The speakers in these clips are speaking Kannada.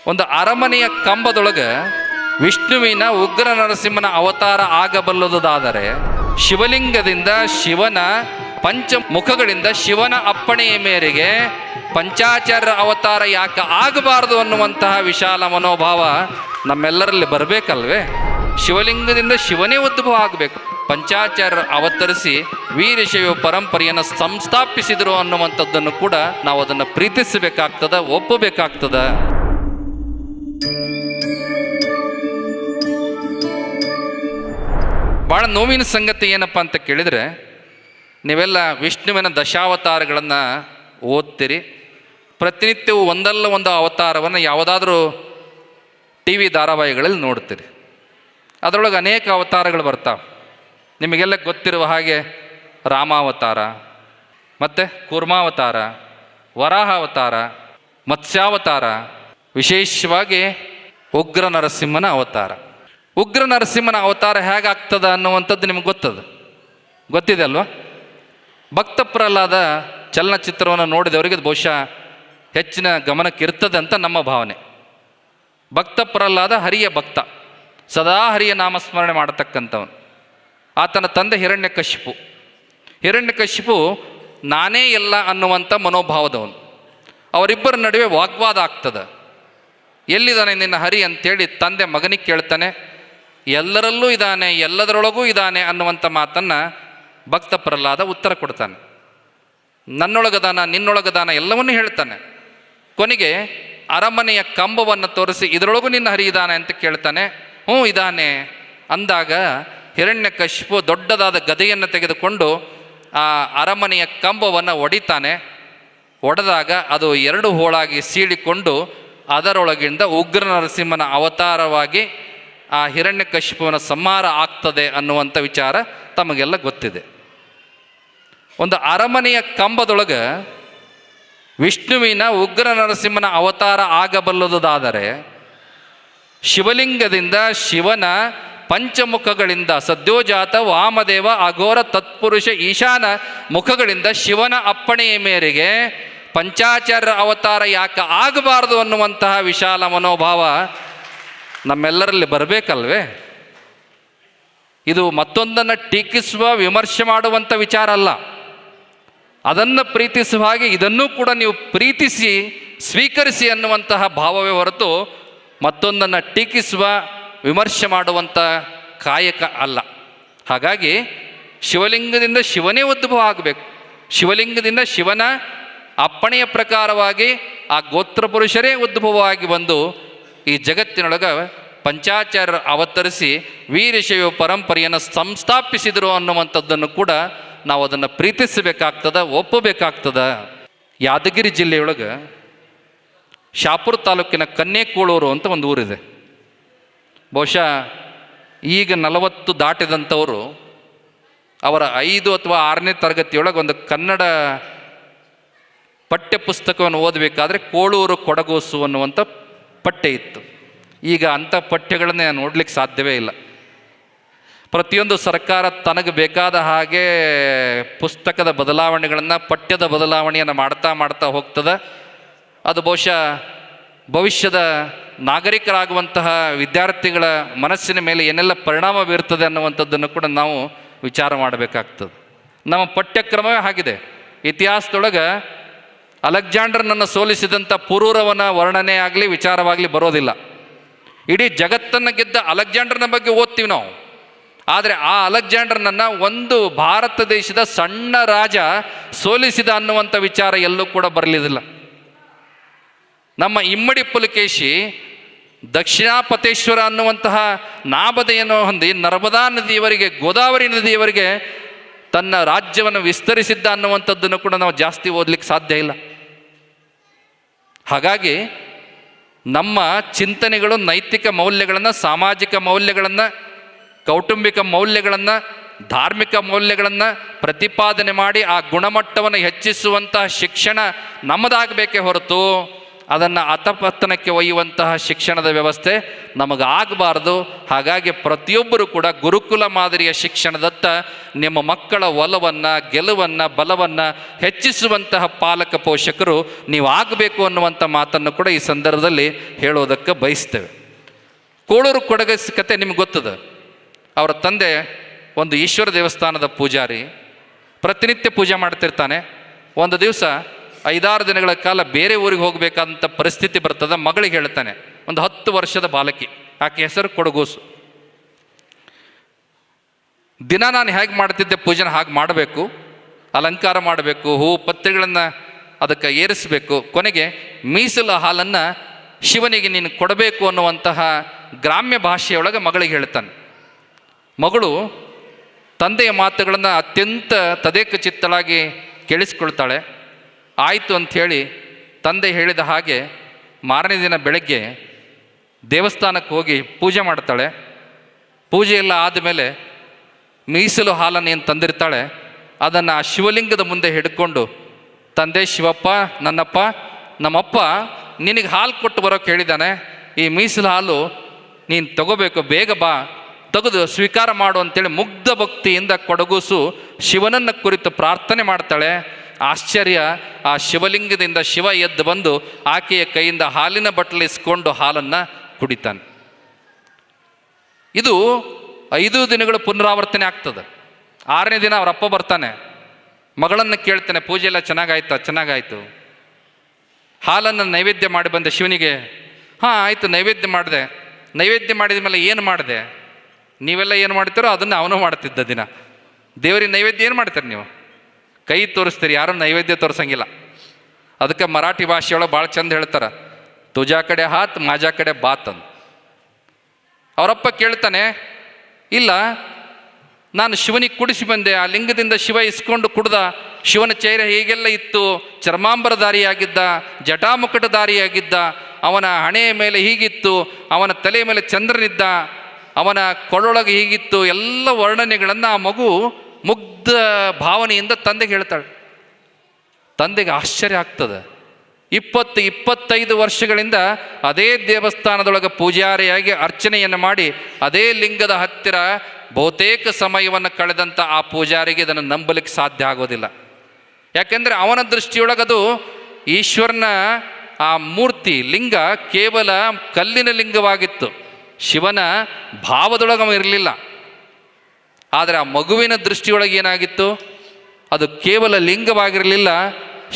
ಒಂದು ಅರಮನೆಯ ಕಂಬದೊಳಗೆ ವಿಷ್ಣುವಿನ ಉಗ್ರ ನರಸಿಂಹನ ಅವತಾರ ಆಗಬಲ್ಲುದಾದರೆ ಶಿವಲಿಂಗದಿಂದ ಶಿವನ ಪಂಚಮುಖಗಳಿಂದ ಶಿವನ ಅಪ್ಪಣೆಯ ಮೇರೆಗೆ ಪಂಚಾಚಾರ್ಯ ಅವತಾರ ಯಾಕೆ ಆಗಬಾರದು ಅನ್ನುವಂತಹ ವಿಶಾಲ ಮನೋಭಾವ ನಮ್ಮೆಲ್ಲರಲ್ಲಿ ಬರಬೇಕಲ್ವೇ? ಶಿವಲಿಂಗದಿಂದ ಶಿವನೇ ಉದ್ಭವ ಆಗಬೇಕು. ಪಂಚಾಚಾರ್ಯರು ಅವತರಿಸಿ ವೀರಶೈವ ಪರಂಪರೆಯನ್ನು ಸಂಸ್ಥಾಪಿಸಿದರು ಅನ್ನುವಂಥದ್ದನ್ನು ಕೂಡ ನಾವು ಅದನ್ನು ಪ್ರೀತಿಸಬೇಕಾಗ್ತದ, ಒಪ್ಪಬೇಕಾಗ್ತದ. ಭಾಳ ನೋವಿನ ಸಂಗತಿ ಏನಪ್ಪ ಅಂತ ಕೇಳಿದರೆ, ನೀವೆಲ್ಲ ವಿಷ್ಣುವಿನ ದಶಾವತಾರಗಳನ್ನು ಓದ್ತೀರಿ. ಪ್ರತಿನಿತ್ಯವೂ ಒಂದಲ್ಲ ಒಂದು ಅವತಾರವನ್ನು ಯಾವುದಾದ್ರೂ ಟಿ ವಿ ಧಾರಾವಾಹಿಗಳಲ್ಲಿ ನೋಡ್ತೀರಿ. ಅದರೊಳಗೆ ಅನೇಕ ಅವತಾರಗಳು ಬರ್ತಾವೆ. ನಿಮಗೆಲ್ಲ ಗೊತ್ತಿರುವ ಹಾಗೆ ರಾಮಾವತಾರ, ಮತ್ತು ಕೂರ್ಮಾವತಾರ, ವರಾಹಾವತಾರ, ಮತ್ಸ್ಯಾವತಾರ, ವಿಶೇಷವಾಗಿ ಉಗ್ರ ನರಸಿಂಹನ ಅವತಾರ. ಉಗ್ರ ನರಸಿಂಹನ ಅವತಾರ ಹೇಗಾಗ್ತದ ಅನ್ನುವಂಥದ್ದು ನಿಮ್ಗೆ ಗೊತ್ತಿದೆ ಅಲ್ವಾ? ಭಕ್ತ ಪ್ರಹ್ಲಾದ ಚಲನಚಿತ್ರವನ್ನು ನೋಡಿದವರಿಗೆ ಬಹುಶಃ ಹೆಚ್ಚಿನ ಗಮನಕ್ಕೆ ಇರ್ತದೆ ಅಂತ ನಮ್ಮ ಭಾವನೆ. ಭಕ್ತ ಪ್ರಹ್ಲಾದ ಹರಿಯ ಭಕ್ತ, ಸದಾ ಹರಿಯ ನಾಮಸ್ಮರಣೆ ಮಾಡತಕ್ಕಂಥವನು. ಆತನ ತಂದೆ ಹಿರಣ್ಯಕಶಿಪು ನಾನೇ ಎಲ್ಲ ಅನ್ನುವಂಥ ಮನೋಭಾವದವನು. ಅವರಿಬ್ಬರ ನಡುವೆ ವಾಗ್ವಾದ ಆಗ್ತದೆ. ಎಲ್ಲಿದ್ದಾನೆ ನಿನ್ನ ಹರಿ ಅಂತೇಳಿ ತಂದೆ ಮಗನಿಗೆ ಕೇಳ್ತಾನೆ. ಎಲ್ಲರಲ್ಲೂ ಇದ್ದಾನೆ, ಎಲ್ಲದರೊಳಗೂ ಇದ್ದಾನೆ ಅನ್ನುವಂಥ ಮಾತನ್ನು ಭಕ್ತ ಪ್ರಹ್ಲಾದ ಉತ್ತರ ಕೊಡ್ತಾನೆ. ನನ್ನೊಳಗದಾನ, ನಿನ್ನೊಳಗದಾನ ಎಲ್ಲವನ್ನೂ ಹೇಳ್ತಾನೆ. ಕೊನೆಗೆ ಅರಮನೆಯ ಕಂಬವನ್ನು ತೋರಿಸಿ ಇದರೊಳಗೂ ನಿನ್ನ ಹರಿ ಇದ್ದಾನೆ ಅಂತ ಕೇಳ್ತಾನೆ. ಹ್ಞೂ ಇದ್ದಾನೆ ಅಂದಾಗ ಹಿರಣ್ಯಕಶಿಪು ದೊಡ್ಡದಾದ ಗದೆಯನ್ನು ತೆಗೆದುಕೊಂಡು ಆ ಅರಮನೆಯ ಕಂಬವನ್ನು ಒಡಿತಾನೆ. ಒಡೆದಾಗ ಅದು ಎರಡು ಹೋಳಾಗಿ ಸೀಳಿಕೊಂಡು ಅದರೊಳಗಿಂದ ಉಗ್ರ ನರಸಿಂಹನ ಅವತಾರವಾಗಿ ಆ ಹಿರಣ್ಯಕಶಿಪುವಿನ ಸಂಹಾರ ಆಗ್ತದೆ ಅನ್ನುವಂಥ ವಿಚಾರ ತಮಗೆಲ್ಲ ಗೊತ್ತಿದೆ. ಒಂದು ಅರಮನೆಯ ಕಂಬದೊಳಗೆ ವಿಷ್ಣುವಿನ ಉಗ್ರ ನರಸಿಂಹನ ಅವತಾರ ಆಗಬಲ್ಲುದಾದರೆ ಶಿವಲಿಂಗದಿಂದ ಶಿವನ ಪಂಚಮುಖಗಳಿಂದ ಸದ್ಯೋಜಾತ ವಾಮದೇವ ಅಘೋರ ತತ್ಪುರುಷ ಈಶಾನ ಮುಖಗಳಿಂದ ಶಿವನ ಅಪ್ಪಣೆಯ ಮೇರೆಗೆ ಪಂಚಾಚಾರ್ಯ ಅವತಾರ ಯಾಕೆ ಆಗಬಾರದು ಅನ್ನುವಂತಹ ವಿಶಾಲ ಮನೋಭಾವ ನಮ್ಮೆಲ್ಲರಲ್ಲಿ ಬರಬೇಕಲ್ವೇ? ಇದು ಮತ್ತೊಂದನ್ನು ಟೀಕಿಸುವ, ವಿಮರ್ಶೆ ಮಾಡುವಂಥ ವಿಚಾರ ಅಲ್ಲ. ಅದನ್ನು ಪ್ರೀತಿಸುವ ಹಾಗೆ ಇದನ್ನೂ ಕೂಡ ನೀವು ಪ್ರೀತಿಸಿ ಸ್ವೀಕರಿಸಿ ಅನ್ನುವಂತಹ ಭಾವವೇ ಹೊರತು ಮತ್ತೊಂದನ್ನು ಟೀಕಿಸುವ, ವಿಮರ್ಶೆ ಮಾಡುವಂಥ ಕಾಯಕ ಅಲ್ಲ. ಹಾಗಾಗಿ ಶಿವಲಿಂಗದಿಂದ ಶಿವನೇ ಉದ್ಭವ ಆಗಬೇಕು. ಶಿವಲಿಂಗದಿಂದ ಶಿವನ ಅಪ್ಪಣೆಯ ಪ್ರಕಾರವಾಗಿ ಆ ಗೋತ್ರ ಪುರುಷರೇ ಉದ್ಭವವಾಗಿ ಬಂದು ಈ ಜಗತ್ತಿನೊಳಗೆ ಪಂಚಾಚಾರ್ಯರು ಅವತರಿಸಿ ವೀರಶೈವ ಪರಂಪರೆಯನ್ನು ಸಂಸ್ಥಾಪಿಸಿದರು ಅನ್ನುವಂಥದ್ದನ್ನು ಕೂಡ ನಾವು ಅದನ್ನು ಪ್ರೀತಿಸಬೇಕಾಗ್ತದ, ಒಪ್ಪಬೇಕಾಗ್ತದ. ಯಾದಗಿರಿ ಜಿಲ್ಲೆಯೊಳಗೆ ಶಾಪುರ ತಾಲೂಕಿನ ಕನ್ನೇಕೋಳೂರು ಅಂತ ಒಂದು ಊರಿದೆ. ಬಹುಶಃ ಈಗ 40 ದಾಟಿದಂಥವರು ಅವರ 5 ಅಥವಾ 6ನೇ ತರಗತಿಯೊಳಗೆ ಒಂದು ಕನ್ನಡ ಪಠ್ಯ ಪುಸ್ತಕವನ್ನು ಓದಬೇಕಾದ್ರೆ ಕೋಳೂರು ಕೊಡಗೋಸು ಅನ್ನುವಂಥ ಪಠ್ಯ ಇತ್ತು. ಈಗ ಅಂಥ ಪಠ್ಯಗಳನ್ನೇ ನೋಡ್ಲಿಕ್ಕೆ ಸಾಧ್ಯವೇ ಇಲ್ಲ. ಪ್ರತಿಯೊಂದು ಸರ್ಕಾರ ತನಗೆ ಬೇಕಾದ ಹಾಗೆ ಪುಸ್ತಕದ ಬದಲಾವಣೆಗಳನ್ನು, ಪಠ್ಯದ ಬದಲಾವಣೆಯನ್ನು ಮಾಡ್ತಾ ಹೋಗ್ತದೆ. ಅದು ಬಹುಶಃ ಭವಿಷ್ಯದ ನಾಗರಿಕರಾಗುವಂತಹ ವಿದ್ಯಾರ್ಥಿಗಳ ಮನಸ್ಸಿನ ಮೇಲೆ ಏನೆಲ್ಲ ಪರಿಣಾಮ ಬೀರ್ತದೆ ಅನ್ನುವಂಥದ್ದನ್ನು ಕೂಡ ನಾವು ವಿಚಾರ ಮಾಡಬೇಕಾಗ್ತದೆ. ನಮ್ಮ ಪಠ್ಯಕ್ರಮವೇ ಆಗಿದೆ. ಇತಿಹಾಸದೊಳಗೆ ಅಲೆಕ್ಸಾಂಡರ್ನನ್ನು ಸೋಲಿಸಿದಂಥ ಪುರೂರವನ ವರ್ಣನೆ ಆಗಲಿ, ವಿಚಾರವಾಗಲಿ ಬರೋದಿಲ್ಲ. ಇಡೀ ಜಗತ್ತನ್ನು ಗೆದ್ದ ಅಲೆಕ್ಸಾಂಡರ್ನ ಬಗ್ಗೆ ಓದ್ತೀವಿ ನಾವು. ಆದರೆ ಆ ಅಲೆಕ್ಸಾಂಡರ್ನನ್ನು ಒಂದು ಭಾರತ ದೇಶದ ಸಣ್ಣ ರಾಜ ಸೋಲಿಸಿದ ಅನ್ನುವಂಥ ವಿಚಾರ ಎಲ್ಲೂ ಕೂಡ ಬರಲಿಲ್ಲ. ನಮ್ಮ ಇಮ್ಮಡಿ ಪುಲಕೇಶಿ ದಕ್ಷಿಣಾಪತೇಶ್ವರ ಅನ್ನುವಂತಹ ನಾಮಧೇಯನ್ನು ಹೊಂದಿ ನರ್ಮದಾ ನದಿಯವರೆಗೆ, ಗೋದಾವರಿ ನದಿಯವರೆಗೆ ತನ್ನ ರಾಜ್ಯವನ್ನು ವಿಸ್ತರಿಸಿದ್ದ ಅನ್ನುವಂಥದ್ದನ್ನು ಕೂಡ ನಾವು ಜಾಸ್ತಿ ಓದಲಿಕ್ಕೆ ಸಾಧ್ಯ ಇಲ್ಲ. ಹಾಗಾಗಿ ನಮ್ಮ ಚಿಂತನೆಗಳು ನೈತಿಕ ಮೌಲ್ಯಗಳನ್ನು, ಸಾಮಾಜಿಕ ಮೌಲ್ಯಗಳನ್ನು, ಕೌಟುಂಬಿಕ ಮೌಲ್ಯಗಳನ್ನು, ಧಾರ್ಮಿಕ ಮೌಲ್ಯಗಳನ್ನು ಪ್ರತಿಪಾದನೆ ಮಾಡಿ ಆ ಗುಣಮಟ್ಟವನ್ನು ಹೆಚ್ಚಿಸುವಂತಹ ಶಿಕ್ಷಣ ನಮ್ಮದಾಗಬೇಕೇ ಹೊರತು ಅದನ್ನು ಅಧಪತನಕ್ಕೆ ಒಯ್ಯುವಂತಹ ಶಿಕ್ಷಣದ ವ್ಯವಸ್ಥೆ ನಮಗಾಗಬಾರ್ದು. ಹಾಗಾಗಿ ಪ್ರತಿಯೊಬ್ಬರೂ ಕೂಡ ಗುರುಕುಲ ಮಾದರಿಯ ಶಿಕ್ಷಣದತ್ತ ನಿಮ್ಮ ಮಕ್ಕಳ ಒಲವನ್ನು, ಗೆಲುವನ್ನು, ಬಲವನ್ನು ಹೆಚ್ಚಿಸುವಂತಹ ಪಾಲಕ ಪೋಷಕರು ನೀವು ಆಗಬೇಕು ಅನ್ನುವಂಥ ಮಾತನ್ನು ಕೂಡ ಈ ಸಂದರ್ಭದಲ್ಲಿ ಹೇಳೋದಕ್ಕೆ ಬಯಸ್ತೇವೆ. ಕೋಳೂರು ಕೊಡಗಸ್ ಕತೆ ನಿಮ್ಗೆ ಗೊತ್ತದ. ಅವರ ತಂದೆ ಒಂದು ಈಶ್ವರ ದೇವಸ್ಥಾನದ ಪೂಜಾರಿ, ಪ್ರತಿನಿತ್ಯ ಪೂಜೆ ಮಾಡ್ತಿರ್ತಾನೆ. ಒಂದು ದಿವಸ 5-6 ದಿನಗಳ ಕಾಲ ಬೇರೆ ಊರಿಗೆ ಹೋಗಬೇಕಾದಂಥ ಪರಿಸ್ಥಿತಿ ಬರ್ತದೆ. ಮಗಳಿಗೆ ಹೇಳ್ತಾನೆ, ಒಂದು 10 ವರ್ಷದ ಬಾಲಕಿ, ಆಕೆ ಹೆಸರು ಕೊಡಗೂಸು. ದಿನ ನಾನು ಹೇಗೆ ಮಾಡ್ತಿದ್ದೆ ಪೂಜೆನ ಹಾಗೆ ಮಾಡಬೇಕು, ಅಲಂಕಾರ ಮಾಡಬೇಕು, ಹೂವು ಪತ್ರಿಗಳನ್ನು ಅದಕ್ಕೆ ಏರಿಸಬೇಕು, ಕೊನೆಗೆ ಮೀಸಲು ಹಾಲನ್ನು ಶಿವನಿಗೆ ನೀನು ಕೊಡಬೇಕು ಅನ್ನುವಂತಹ ಗ್ರಾಮ್ಯ ಭಾಷೆಯೊಳಗೆ ಮಗಳಿಗೆ ಹೇಳ್ತಾನೆ. ಮಗಳು ತಂದೆಯ ಮಾತುಗಳನ್ನು ಅತ್ಯಂತ ತದೇಕ ಚಿತ್ತಳಾಗಿ ಕೇಳಿಸ್ಕೊಳ್ತಾಳೆ. ಆಯಿತು ಅಂಥೇಳಿ ತಂದೆ ಹೇಳಿದ ಹಾಗೆ ಮಾರನೇ ದಿನ ಬೆಳಗ್ಗೆ ದೇವಸ್ಥಾನಕ್ಕೆ ಹೋಗಿ ಪೂಜೆ ಮಾಡ್ತಾಳೆ. ಪೂಜೆ ಎಲ್ಲ ಆದಮೇಲೆ ಮೀಸಲು ಹಾಲನ್ನು ಏನು ತಂದಿರ್ತಾಳೆ ಅದನ್ನು ಆ ಶಿವಲಿಂಗದ ಮುಂದೆ ಹಿಡ್ಕೊಂಡು, ತಂದೆ ಶಿವಪ್ಪ, ನನ್ನಪ್ಪ, ನಮ್ಮಪ್ಪ ನಿನಗೆ ಹಾಲು ಕೊಟ್ಟು ಬರೋಕ್ಕೆ ಹೇಳಿದ್ದಾನೆ, ಈ ಮೀಸಲು ಹಾಲು ನೀನು ತಗೋಬೇಕು, ಬೇಗ ಬಾ, ತೆಗೆದು ಸ್ವೀಕಾರ ಮಾಡು ಅಂತೇಳಿ ಮುಗ್ಧ ಭಕ್ತಿಯಿಂದ ಕೊಡಗೂಸು ಶಿವನನ್ನು ಕುರಿತು ಪ್ರಾರ್ಥನೆ ಮಾಡ್ತಾಳೆ. ಆಶ್ಚರ್ಯ, ಆ ಶಿವಲಿಂಗದಿಂದ ಶಿವ ಎದ್ದು ಬಂದು ಆಕೆಯ ಕೈಯಿಂದ ಹಾಲಿನ ಬಟ್ಟಲಿಸ್ಕೊಂಡು ಹಾಲನ್ನು ಕುಡಿತಾನೆ. ಇದು 5 ದಿನಗಳು ಪುನರಾವರ್ತನೆ ಆಗ್ತದೆ. 6ನೇ ದಿನ ಅವರಪ್ಪ ಬರ್ತಾನೆ, ಮಗಳನ್ನು ಕೇಳ್ತಾನೆ, ಪೂಜೆ ಎಲ್ಲ ಚೆನ್ನಾಗಾಯ್ತಾ? ಚೆನ್ನಾಗಾಯಿತು. ಹಾಲನ್ನು ನೈವೇದ್ಯ ಮಾಡಿ ಬಂದೆ ಶಿವನಿಗೆ. ಹಾಂ ಆಯಿತು, ನೈವೇದ್ಯ ಮಾಡಿದೆ. ನೈವೇದ್ಯ ಮಾಡಿದ ಮೇಲೆ ಏನು ಮಾಡಿದೆ? ನೀವೆಲ್ಲ ಏನು ಮಾಡ್ತೀರೋ ಅದನ್ನು ಅವನು ಮಾಡ್ತಿದ್ದ. ದಿನ ದೇವರಿಗೆ ನೈವೇದ್ಯ ಏನು ಮಾಡ್ತೀರಿ ನೀವು? ಕೈ ತೋರಿಸ್ತೀರಿ, ಯಾರೂ ನೈವೇದ್ಯ ತೋರಿಸಂಗಿಲ್ಲ. ಅದಕ್ಕೆ ಮರಾಠಿ ಭಾಷೆಯೊಳಗೆ ಭಾಳ ಚಂದ ಹೇಳ್ತಾರೆ, ತುಜಾ ಕಡೆ ಹಾತ್ ಮಾಜಾ ಕಡೆ ಬಾತ್ ಅಂತ. ಅವರಪ್ಪ ಕೇಳ್ತಾನೆ, ಇಲ್ಲ ನಾನು ಶಿವನಿಗೆ ಕುಡಿಸಿ ಬಂದೆ, ಆ ಲಿಂಗದಿಂದ ಶಿವ ಇಸ್ಕೊಂಡು ಕುಡ್ದ. ಶಿವನ ಚೈರ ಹೀಗೆಲ್ಲ ಇತ್ತು, ಚರ್ಮಾಂಬರಧಾರಿಯಾಗಿದ್ದ, ಜಟಾಮುಕಟಧಾರಿಯಾಗಿದ್ದ, ಅವನ ಹಣೆಯ ಮೇಲೆ ಹೀಗಿತ್ತು, ಅವನ ತಲೆಯ ಮೇಲೆ ಚಂದ್ರನಿದ್ದ, ಅವನ ಕೊಳೊಳಗೆ ಹೀಗಿತ್ತು, ಎಲ್ಲ ವರ್ಣನೆಗಳನ್ನು ಆ ಮಗು ಮುಗ್ಧ ಭಾವನೆಯಿಂದ ತಂದೆಗೆ ಹೇಳ್ತಾಳೆ. ತಂದೆಗೆ ಆಶ್ಚರ್ಯ ಆಗ್ತದೆ. 20-25 ವರ್ಷಗಳಿಂದ ಅದೇ ದೇವಸ್ಥಾನದೊಳಗೆ ಪೂಜಾರಿಯಾಗಿ ಅರ್ಚನೆಯನ್ನು ಮಾಡಿ ಅದೇ ಲಿಂಗದ ಹತ್ತಿರ ಬಹುತೇಕ ಸಮಯವನ್ನು ಕಳೆದಂಥ ಆ ಪೂಜಾರಿಗೆ ಇದನ್ನು ನಂಬಲಿಕ್ಕೆ ಸಾಧ್ಯ ಆಗೋದಿಲ್ಲ. ಯಾಕೆಂದರೆ ಅವನ ದೃಷ್ಟಿಯೊಳಗದು ಈಶ್ವರನ ಆ ಮೂರ್ತಿ ಲಿಂಗ ಕೇವಲ ಕಲ್ಲಿನ ಲಿಂಗವಾಗಿತ್ತು, ಶಿವನ ಭಾವದೊಳಗೆ ಇರಲಿಲ್ಲ. ಆದರೆ ಆ ಮಗುವಿನ ದೃಷ್ಟಿಯೊಳಗೆ ಏನಾಗಿತ್ತು? ಅದು ಕೇವಲ ಲಿಂಗವಾಗಿರಲಿಲ್ಲ,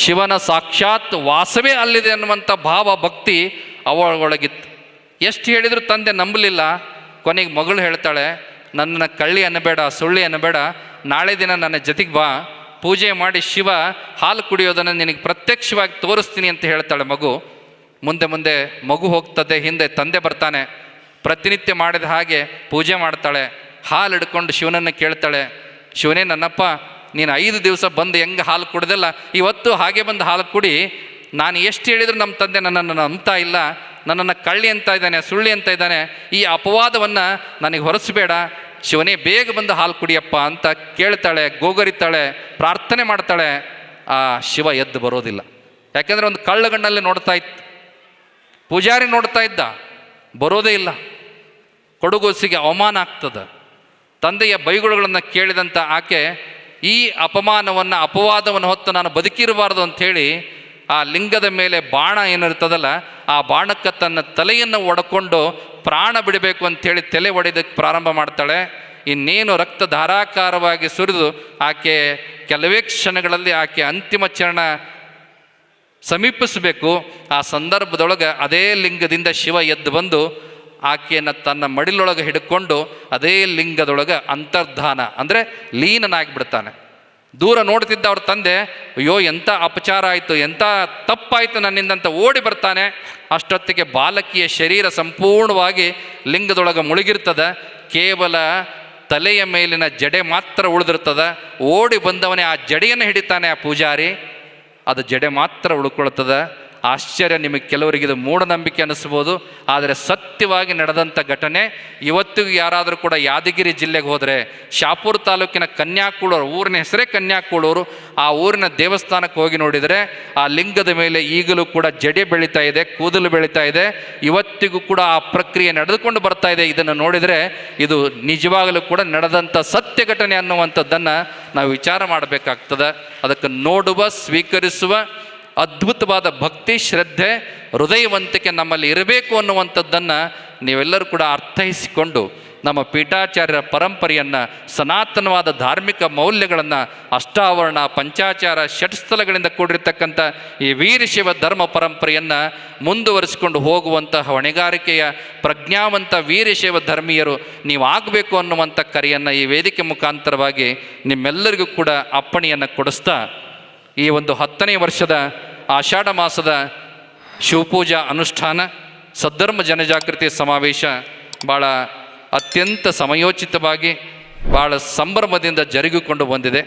ಶಿವನ ಸಾಕ್ಷಾತ್ ವಾಸವೇ ಅಲ್ಲಿದೆ ಅನ್ನುವಂಥ ಭಾವ ಭಕ್ತಿ ಅವಳೊಳಗಿತ್ತು. ಎಷ್ಟು ಹೇಳಿದರೂ ತಂದೆ ನಂಬಲಿಲ್ಲ. ಕೊನೆಗೆ ಮಗಳು ಹೇಳ್ತಾಳೆ, ನನ್ನನ್ನು ಕಳ್ಳಿ ಅನ್ನಬೇಡ, ಸುಳ್ಳಿ ಅನ್ನಬೇಡ, ನಾಳೆ ದಿನ ನನ್ನ ಜೊತೆಗೆ ಬಾ, ಪೂಜೆ ಮಾಡಿ ಶಿವ ಹಾಲು ಕುಡಿಯೋದನ್ನು ನಿನಗೆ ಪ್ರತ್ಯಕ್ಷವಾಗಿ ತೋರಿಸ್ತೀನಿ ಅಂತ ಹೇಳ್ತಾಳೆ ಮಗು. ಮುಂದೆ ಮಗು ಹೋಗ್ತದೆ, ಹಿಂದೆ ತಂದೆ ಬರ್ತಾನೆ. ಪ್ರತಿನಿತ್ಯ ಮಾಡಿದ ಹಾಗೆ ಪೂಜೆ ಮಾಡ್ತಾಳೆ, ಹಾಲು ಹಿಡ್ಕೊಂಡು ಶಿವನನ್ನು ಕೇಳ್ತಾಳೆ, ಶಿವನೇ ನನ್ನಪ್ಪ, ನೀನು 5 ದಿವಸ ಬಂದು ಹೆಂಗೆ ಹಾಲು ಕುಡ್ದಲ್ಲ, ಇವತ್ತು ಹಾಗೆ ಬಂದು ಹಾಲು ಕುಡಿ. ನಾನು ಎಷ್ಟು ಹೇಳಿದ್ರು ನಮ್ಮ ತಂದೆ ನನ್ನನ್ನು ನಂಬ್ತಾ ಇಲ್ಲ, ನನ್ನನ್ನು ಕಳ್ಳಿ ಅಂತ ಇದ್ದಾನೆ, ಸುಳ್ಳಿ ಅಂತ ಇದ್ದಾನೆ, ಈ ಅಪವಾದವನ್ನು ನನಗೆ ಹೊರಸಬೇಡ, ಶಿವನೇ ಬೇಗ ಬಂದು ಹಾಲು ಕುಡಿಯಪ್ಪ ಅಂತ ಕೇಳ್ತಾಳೆ, ಗೋಗರಿತಾಳೆ, ಪ್ರಾರ್ಥನೆ ಮಾಡ್ತಾಳೆ. ಆ ಶಿವ ಎದ್ದು ಬರೋದಿಲ್ಲ. ಯಾಕೆಂದರೆ ಒಂದು ಕಳ್ಳಗಣ್ಣಲ್ಲಿ ನೋಡ್ತಾ ಇತ್ತು, ಪೂಜಾರಿ ನೋಡ್ತಾ ಇದ್ದ, ಬರೋದೇ ಇಲ್ಲ. ಕೊಡಗೂಸಿಗೆ ಅವಮಾನ ಆಗ್ತದೆ. ತಂದೆಯ ಬೈಗುಳುಗಳನ್ನು ಕೇಳಿದಂಥ ಆಕೆ ಈ ಅಪವಾದವನ್ನು ಹೊತ್ತು ನಾನು ಬದುಕಿರಬಾರ್ದು ಅಂಥೇಳಿ ಆ ಲಿಂಗದ ಮೇಲೆ ಬಾಣ ಏನಿರ್ತದಲ್ಲ, ಆ ಬಾಣಕ್ಕೆ ತನ್ನ ತಲೆಯನ್ನು ಒಡ್ಕೊಂಡು ಪ್ರಾಣ ಬಿಡಬೇಕು ಅಂಥೇಳಿ ತಲೆ ಒಡೆಯೋದಕ್ಕೆ ಪ್ರಾರಂಭ ಮಾಡ್ತಾಳೆ. ಇನ್ನೇನು ರಕ್ತ ಧಾರಾಕಾರವಾಗಿ ಸುರಿದು ಆಕೆ ಕೆಲವೇ ಕ್ಷಣಗಳಲ್ಲಿ ಆಕೆ ಅಂತಿಮ ಚರಣ ಸಮೀಪಿಸಬೇಕು. ಆ ಸಂದರ್ಭದೊಳಗೆ ಅದೇ ಲಿಂಗದಿಂದ ಶಿವ ಎದ್ದು ಬಂದು ಆಕೆಯನ್ನು ತನ್ನ ಮಡಿಲೊಳಗೆ ಹಿಡ್ಕೊಂಡು ಅದೇ ಲಿಂಗದೊಳಗೆ ಅಂತರ್ಧಾನ ಅಂದರೆ ಲೀನನಾಗಿಬಿಡ್ತಾನೆ. ದೂರ ನೋಡ್ತಿದ್ದ ಅವ್ರ ತಂದೆ, ಅಯ್ಯೋ ಎಂಥ ಅಪಚಾರ ಆಯಿತು, ಎಂಥ ತಪ್ಪಾಯಿತು ನನ್ನಿಂದಂತ ಓಡಿ ಬರ್ತಾನೆ. ಅಷ್ಟೊತ್ತಿಗೆ ಬಾಲಕಿಯ ಶರೀರ ಸಂಪೂರ್ಣವಾಗಿ ಲಿಂಗದೊಳಗೆ ಮುಳುಗಿರ್ತದೆ, ಕೇವಲ ತಲೆಯ ಮೇಲಿನ ಜಡೆ ಮಾತ್ರ ಉಳಿದಿರ್ತದೆ. ಓಡಿ ಬಂದವನೇ ಆ ಜಡೆಯನ್ನು ಹಿಡಿತಾನೆ ಆ ಪೂಜಾರಿ, ಅದು ಜಡೆ ಮಾತ್ರ ಉಳ್ಕೊಳ್ತದೆ. ಆಶ್ಚರ್ಯ, ನಿಮಗೆ ಕೆಲವರಿಗೆ ಇದು ಮೂಢನಂಬಿಕೆ ಅನ್ನಿಸ್ಬೋದು, ಆದರೆ ಸತ್ಯವಾಗಿ ನಡೆದಂಥ ಘಟನೆ. ಇವತ್ತಿಗೂ ಯಾರಾದರೂ ಕೂಡ ಯಾದಗಿರಿ ಜಿಲ್ಲೆಗೆ ಹೋದರೆ ಶಾಪುರ ತಾಲೂಕಿನ ಕನ್ಯಾಕೂಳೂರು, ಊರಿನ ಹೆಸರೇ ಕನ್ಯಾಕೂಳೂರು, ಆ ಊರಿನ ದೇವಸ್ಥಾನಕ್ಕೆ ಹೋಗಿ ನೋಡಿದರೆ ಆ ಲಿಂಗದ ಮೇಲೆ ಈಗಲೂ ಕೂಡ ಜಡೆ ಬೆಳೀತಾ ಇದೆ, ಕೂದಲು ಬೆಳೀತಾ ಇದೆ. ಇವತ್ತಿಗೂ ಕೂಡ ಆ ಪ್ರಕ್ರಿಯೆ ನಡೆದುಕೊಂಡು ಬರ್ತಾ ಇದೆ. ಇದನ್ನು ನೋಡಿದರೆ ಇದು ನಿಜವಾಗಲೂ ಕೂಡ ನಡೆದಂಥ ಸತ್ಯ ಘಟನೆ ಅನ್ನುವಂಥದ್ದನ್ನು ನಾವು ವಿಚಾರ ಮಾಡಬೇಕಾಗ್ತದೆ. ಅದಕ್ಕೆ ನೋಡುವ, ಸ್ವೀಕರಿಸುವ ಅದ್ಭುತವಾದ ಭಕ್ತಿ, ಶ್ರದ್ಧೆ, ಹೃದಯವಂತಿಕೆ ನಮ್ಮಲ್ಲಿ ಇರಬೇಕು ಅನ್ನುವಂಥದ್ದನ್ನು ನೀವೆಲ್ಲರೂ ಕೂಡ ಅರ್ಥೈಸಿಕೊಂಡು ನಮ್ಮ ಪೀಠಾಚಾರ್ಯರ ಪರಂಪರೆಯನ್ನು, ಸನಾತನವಾದ ಧಾರ್ಮಿಕ ಮೌಲ್ಯಗಳನ್ನು, ಅಷ್ಟಾವರಣ, ಪಂಚಾಚಾರ, ಷಟ್ಸ್ಥಲಗಳಿಂದ ಕೂಡಿರ್ತಕ್ಕಂಥ ಈ ವೀರಶೈವ ಧರ್ಮ ಪರಂಪರೆಯನ್ನು ಮುಂದುವರಿಸಿಕೊಂಡು ಹೋಗುವಂತಹ ಹೊಣೆಗಾರಿಕೆಯ ಪ್ರಜ್ಞಾವಂತ ವೀರಶೈವ ಧರ್ಮೀಯರು ನೀವು ಆಗಬೇಕು ಅನ್ನುವಂಥ ಕರೆಯನ್ನು ಈ ವೇದಿಕೆ ಮುಖಾಂತರವಾಗಿ ನಿಮ್ಮೆಲ್ಲರಿಗೂ ಕೂಡ ಅಪ್ಪಣೆಯನ್ನು ಕೊಡಿಸ್ತಾ, ಈ ಒಂದು 10ನೇ ವರ್ಷದ ಆಷಾಢ ಮಾಸದ ಶಿವಪೂಜಾ ಅನುಷ್ಠಾನ, ಸದ್ಧರ್ಮ ಜನಜಾಗೃತಿ ಸಮಾವೇಶ ಭಾಳ ಅತ್ಯಂತ ಸಮಯೋಚಿತವಾಗಿ ಭಾಳ ಸಂಭ್ರಮದಿಂದ ಜರುಗಿಕೊಂಡು ಬಂದಿದೆ.